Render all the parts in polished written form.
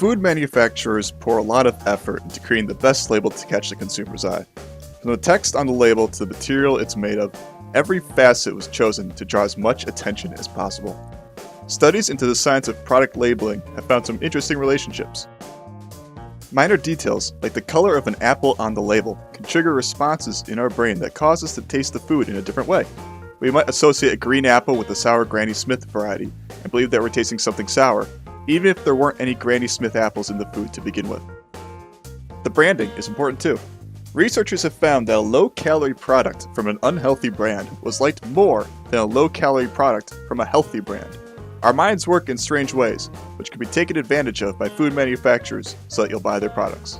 Food manufacturers pour a lot of effort into creating the best label to catch the consumer's eye. From the text on the label to the material it's made of, every facet was chosen to draw as much attention as possible. Studies into the science of product labeling have found some interesting relationships. Minor details, like the color of an apple on the label, can trigger responses in our brain that cause us to taste the food in a different way. We might associate a green apple with the sour Granny Smith variety and believe that we're tasting something sour, even if there weren't any Granny Smith apples in the food to begin with. The branding is important too. Researchers have found that a low-calorie product from an unhealthy brand was liked more than a low-calorie product from a healthy brand. Our minds work in strange ways, which can be taken advantage of by food manufacturers so that you'll buy their products.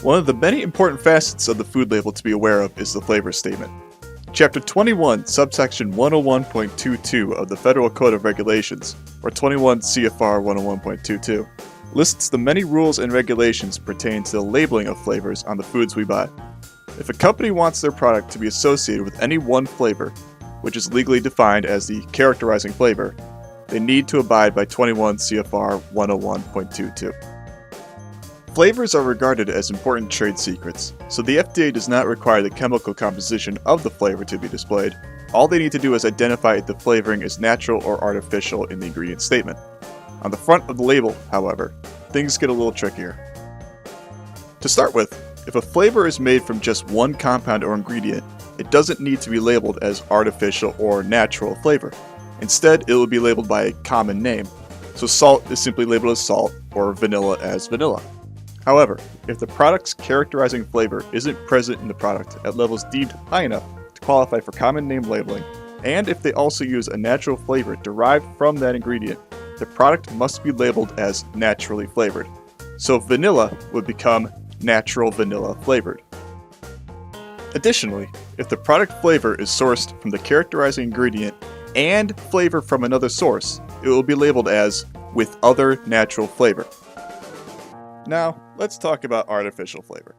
One of the many important facets of the food label to be aware of is the flavor statement. Chapter 21, subsection 101.22 of the Federal Code of Regulations, or 21 CFR 101.22, lists the many rules and regulations pertaining to the labeling of flavors on the foods we buy. If a company wants their product to be associated with any one flavor, which is legally defined as the characterizing flavor, they need to abide by 21 CFR 101.22. Flavors are regarded as important trade secrets, so the FDA does not require the chemical composition of the flavor to be displayed. All they need to do is identify if the flavoring is natural or artificial in the ingredient statement. On the front of the label, however, things get a little trickier. To start with, if a flavor is made from just one compound or ingredient, it doesn't need to be labeled as artificial or natural flavor. Instead, it will be labeled by a common name, so salt is simply labeled as salt or vanilla as vanilla. However, if the product's characterizing flavor isn't present in the product at levels deemed high enough to qualify for common name labeling, and if they also use a natural flavor derived from that ingredient, the product must be labeled as naturally flavored. So vanilla would become natural vanilla flavored. Additionally, if the product flavor is sourced from the characterizing ingredient and flavor from another source, it will be labeled as with other natural flavor. Now, let's talk about artificial flavor.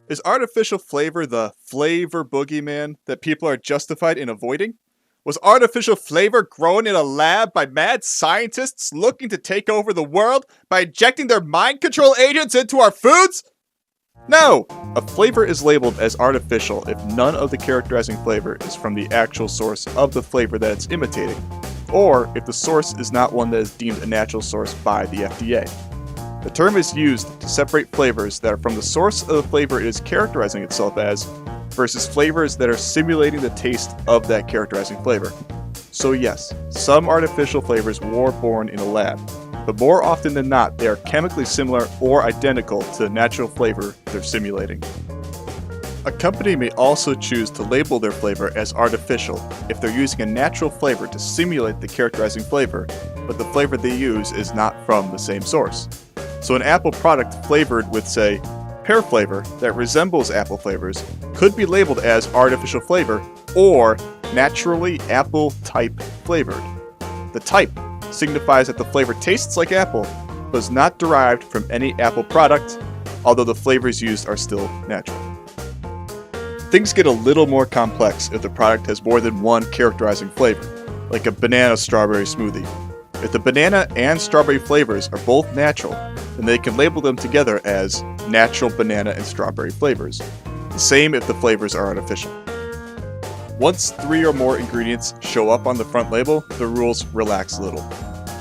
Is artificial flavor the flavor boogeyman that people are justified in avoiding? Was artificial flavor grown in a lab by mad scientists looking to take over the world by injecting their mind control agents into our foods? No! A flavor is labeled as artificial if none of the characterizing flavor is from the actual source of the flavor that it's imitating, or if the source is not one that is deemed a natural source by the FDA. The term is used to separate flavors that are from the source of the flavor it is characterizing itself as, versus flavors that are simulating the taste of that characterizing flavor. So yes, some artificial flavors were born in a lab, but more often than not, they are chemically similar or identical to the natural flavor they're simulating. A company may also choose to label their flavor as artificial if they're using a natural flavor to simulate the characterizing flavor, but the flavor they use is not from the same source. So an apple product flavored with, say, pear flavor that resembles apple flavors could be labeled as artificial flavor or naturally apple type flavored. The type signifies that the flavor tastes like apple, but is not derived from any apple product, although the flavors used are still natural. Things get a little more complex if the product has more than one characterizing flavor, like a banana strawberry smoothie. If the banana and strawberry flavors are both natural, then they can label them together as natural banana and strawberry flavors. The same if the flavors are artificial. Once 3 or more ingredients show up on the front label, the rules relax a little.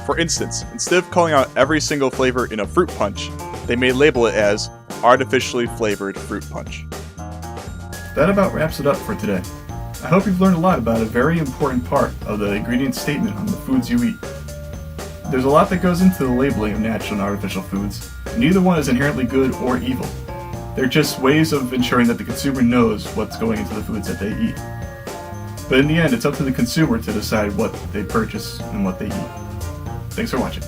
For instance, instead of calling out every single flavor in a fruit punch, they may label it as artificially flavored fruit punch. That about wraps it up for today. I hope you've learned a lot about a very important part of the ingredient statement on the foods you eat. There's a lot that goes into the labeling of natural and artificial foods. Neither one is inherently good or evil. They're just ways of ensuring that the consumer knows what's going into the foods that they eat. But in the end, it's up to the consumer to decide what they purchase and what they eat. Thanks for watching.